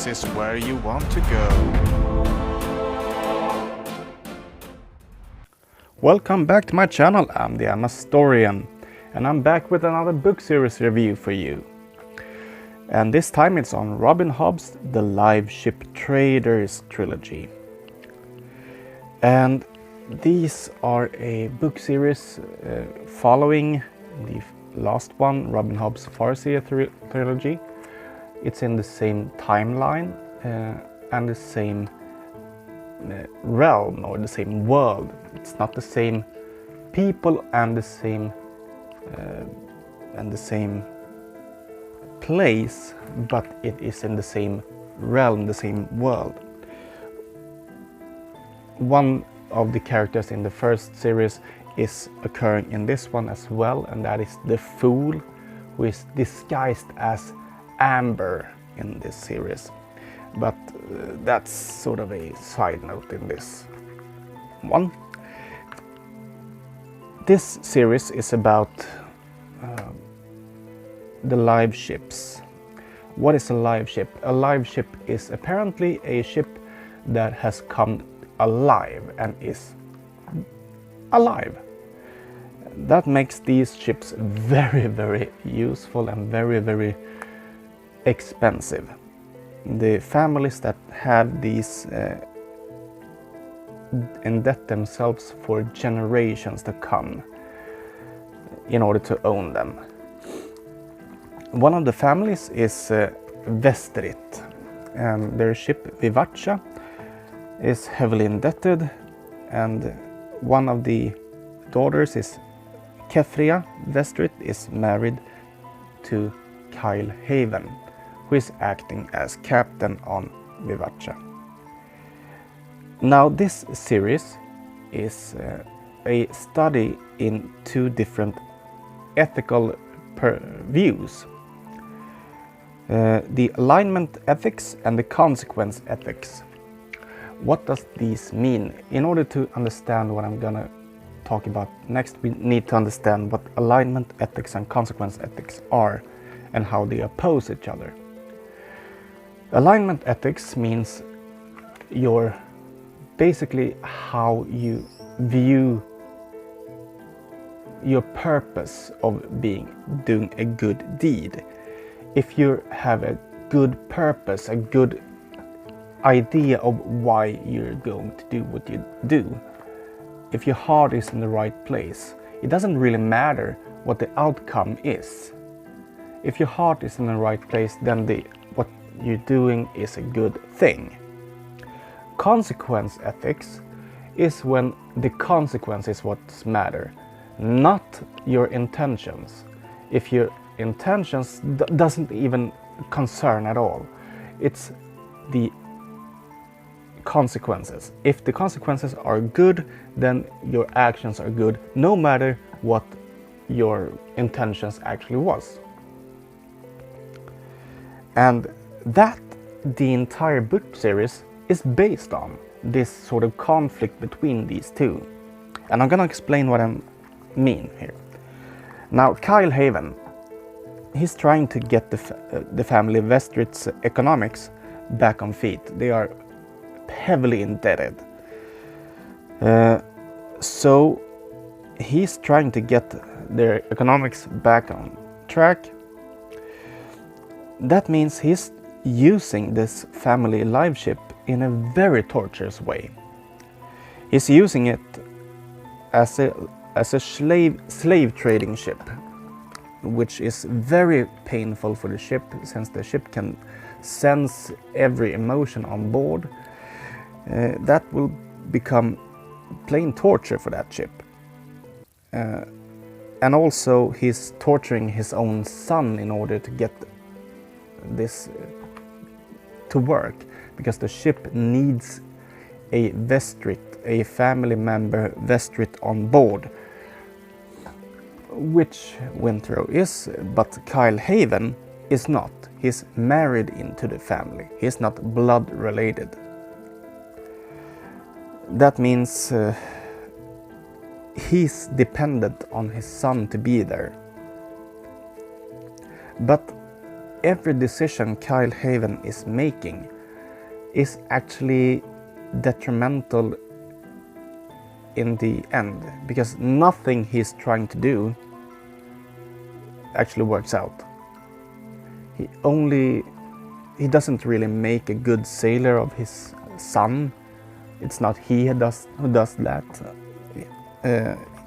this is where you want to go. Welcome back to my channel. I'm the Amastorian, and I'm back with another book series review for you. And this time it's on Robin Hobb's The Liveship Traders trilogy. And these are a book series following the last one, Robin Hobb's Farseer trilogy. It's in the same timeline and the same realm or the same world. It's not the same people and the same place, but it is in the same realm, the same world. One of the characters in the first series is occurring in this one as well, and that is the Fool, who is disguised as Amber in this series. But that's sort of a side note in this one. This series is about the live ships. What is a live ship? A live ship is apparently a ship that has come alive and is alive. That makes these ships very, very useful and very, very expensive. The families that had these indebt themselves for generations to come in order to own them. One of the families is Vestrit, and their ship Vivacha is heavily indebted, and one of the daughters is Kefria Vestrit, is married to Kyle Haven, who is acting as captain on Vivacha. Now this series is a study in two different ethical views. The alignment ethics and the consequence ethics. What does these mean? In order to understand what I'm gonna talk about next, we need to understand what alignment ethics and consequence ethics are and how they oppose each other. Alignment ethics means basically how you view your purpose of doing a good deed. If you have a good purpose, a good idea of why you're going to do what you do, if your heart is in the right place, it doesn't really matter what the outcome is. If your heart is in the right place, then what you're doing is a good thing. Consequence ethics is when the consequence is what matters, not your intentions. If your intentions doesn't even concern at all, it's the consequences. If the consequences are good, then your actions are good, no matter what your intentions actually was. And that the entire book series is based on, this sort of conflict between these two. And I'm gonna explain what I mean here. Now, Kyle Haven, he's trying to get the family Vestrit's economics back on feet. They are heavily indebted. So he's trying to get their economics back on track. That means he's using this family live ship in a very torturous way. He's using it as a slave trading ship, which is very painful for the ship, since the ship can sense every emotion on board. That will become plain torture for that ship. And also he's torturing his own son in order to get this to work, because the ship needs a Vestrit, a family member Vestrit on board, which Winthrop is, but Kyle Haven is not. He's married into the family. He's not blood related. That means he's dependent on his son to be there. But every decision Kyle Haven is making is actually detrimental in the end, because nothing he's trying to do actually works out. He doesn't really make a good sailor of his son. It's not he who does that.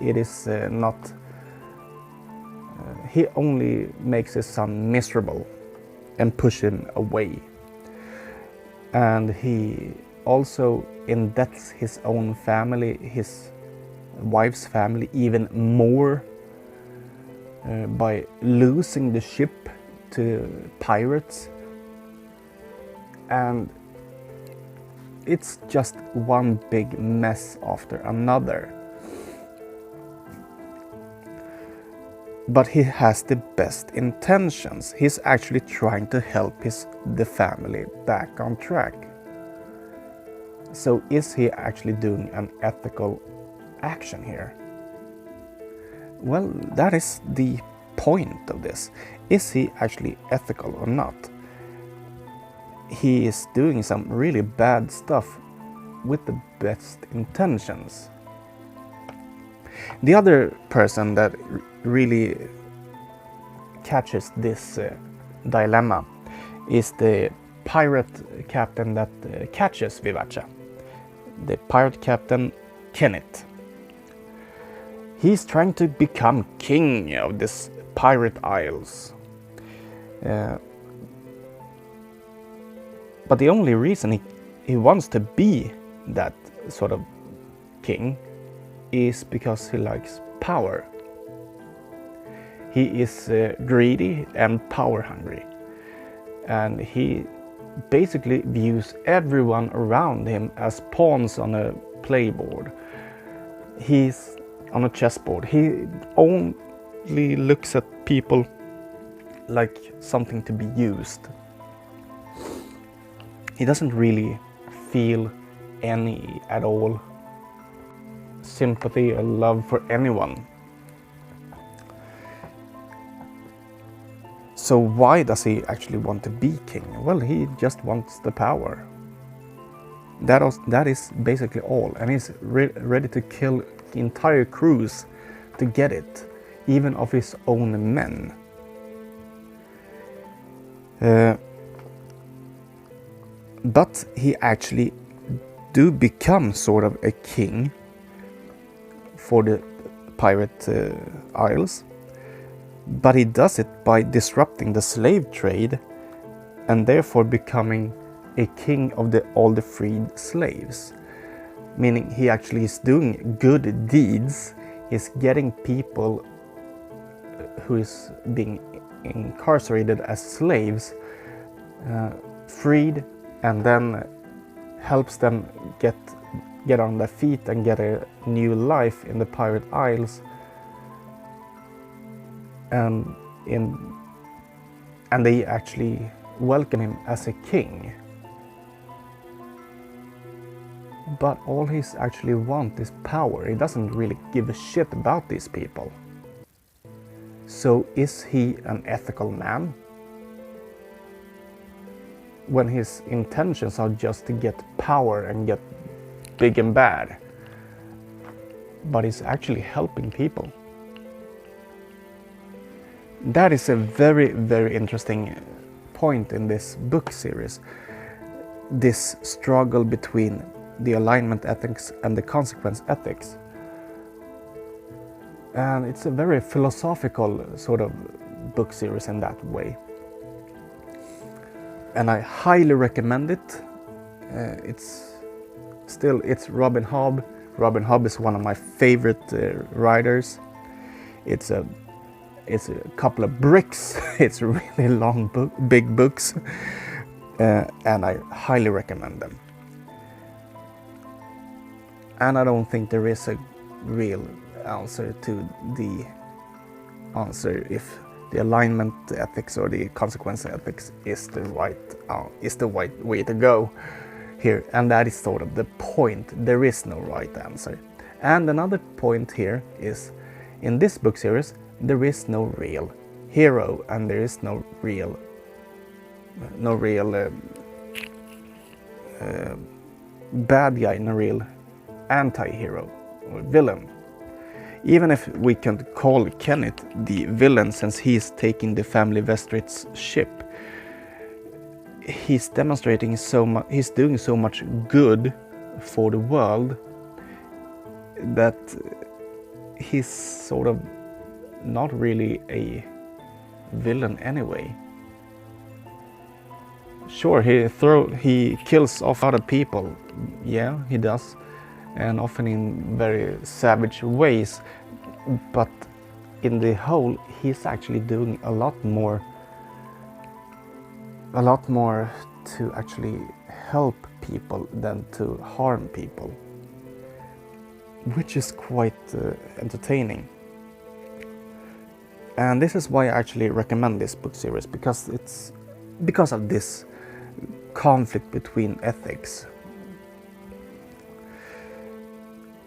It is not. He only makes his son miserable and push him away. And he also indebts his own family, his wife's family, even more by losing the ship to pirates. And it's just one big mess after another. But he has the best intentions. He's actually trying to help the family back on track. So is he actually doing an ethical action here? Well, that is the point of this. Is he actually ethical or not? He is doing some really bad stuff with the best intentions. The other person that really catches this dilemma is the pirate captain that catches Vivace. The pirate captain Kenneth. He's trying to become king of this pirate isles. But the only reason he wants to be that sort of king is because he likes power. He is greedy and power hungry. And he basically views everyone around him as pawns on a playboard. He's on a chessboard. He only looks at people like something to be used. He doesn't really feel any at all sympathy or love for anyone. So why does he actually want to be king? Well, he just wants the power. That is basically all, and he's ready to kill entire crews to get it, even of his own men. But he actually do become sort of a king for the pirate isles, but he does it by disrupting the slave trade and therefore becoming a king of all the freed slaves. Meaning he actually is doing good deeds. He's getting people who is being incarcerated as slaves freed, and then helps them get on their feet and get a new life in the pirate isles. And they actually welcome him as a king. But all he actually wants is power. He doesn't really give a shit about these people. So is he an ethical man? When his intentions are just to get power and get big and bad. But he's actually helping people. That is a very, very interesting point in this book series. This struggle between the alignment ethics and the consequence ethics. And it's a very philosophical sort of book series in that way. And I highly recommend it. It's Robin Hobb. Robin Hobb is one of my favorite writers. It's a couple of bricks. It's really long big books, and I highly recommend them. And I don't think there is a real answer to the answer if the alignment ethics or the consequence ethics is the right way to go here. And that is sort of the point. There is no right answer. And another point here is, in this book series, there is no real hero and there is no real bad guy and a real anti-hero or villain. Even if we can't call Kenneth the villain since he's taking the family Vestrit's ship, he's demonstrating so much, he's doing so much good for the world that he's sort of not really a villain anyway. Sure, he kills off other people, yeah, he does, and often in very savage ways, but in the whole, he's actually doing a lot more to actually help people than to harm people, which is quite entertaining. And this is why I actually recommend this book series, because of this conflict between ethics.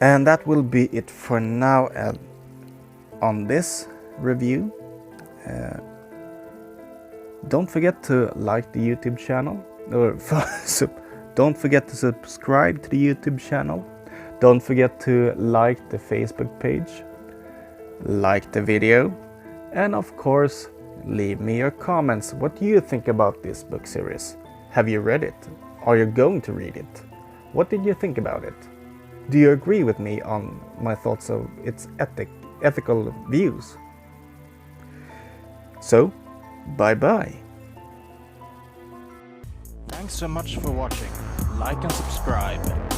And that will be it for now on this review. Don't forget to like the YouTube channel, or don't forget to subscribe to the YouTube channel. Don't forget to like the Facebook page, like the video, and of course leave me your comments. What do you think about this book series? Have you read it? Are you going to read it? What did you think about it? Do you agree with me on my thoughts of its ethical views? So, bye-bye. Thanks so much for watching. Like and subscribe.